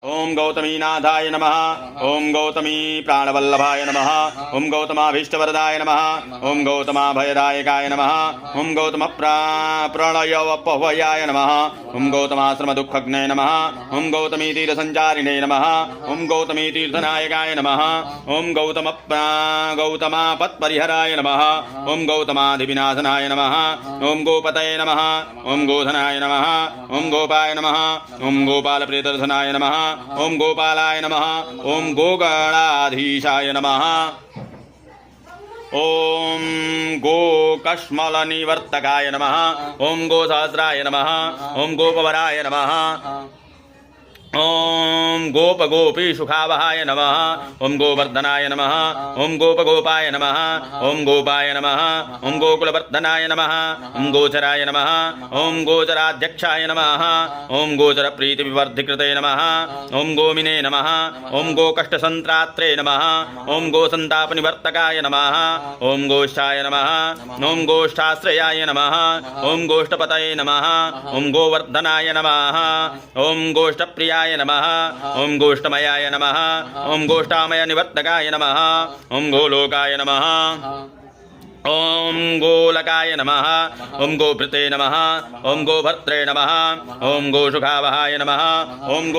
ओम गौतमीनाथाय नमः। ओम गौतमी प्राणवल्लभाय नमः। ओम गौतमाभीष्टवरदाय नमः। ओम गौतमाभयदायकाय नमः। ओम गौतम प्रणयवपवयाय नमः। ओम गौतमाश्रमदुःखग्ने नमः। ओम गौतमी तीर्थसञ्चारिणे नमः। ओम गौतमी तीर्थनायकाय नमः। ओम गौतमापत्परिहराय नमः। ओम गौतमादिविनाशनाय नमः। ओम गोपतये नमः। ओम गोधनाय नमः। ओम गोपाय नमः। ओम गोपालप्रियदर्शनाय नमः। ओम गोपालाय नमः। ओम गोगणाधीशाय नमः। ओम गोकश्मलनिवर्तकाय नमः। ओम गोसहस्राय नमः। ओम गोपवराय नमः। ओम गोप गोपी सुखावहाय नमः। ओम गोवर्धनाय नमः। ओम गोपगोपाय नमः। ओम गोपाय नमः। ओम गोकुलवर्धनाय नमः। ओम गोचराय नमः। ओम गोचराध्यक्षाय नमः। ओम गोचर प्रीति विवर्धिकृते नमः। ओम गोमिने नमः। ओम गोकष्टसंत्रात्रे नमः। ओम गोसंतापनिवर्तकाय नमः। ओम गोष्ठाय नमः। ओम गोष्ठाश्रयाय नमः। ओम गोष्ठपतये नमः। ओम गोवर्धनाय नमः। ओम गोष्ठप्रियाय नमः। ओम गोष्ठमयाय नमः। ओम गोष्ठामय निवर्तकाय नमः। ओम गोलोकाय नमः। ओम गोलकाय नमः। ओम गोभृते नमः। ओम गोभर्त्रे नमः। ओम गोसुखावहाय नमः। ओम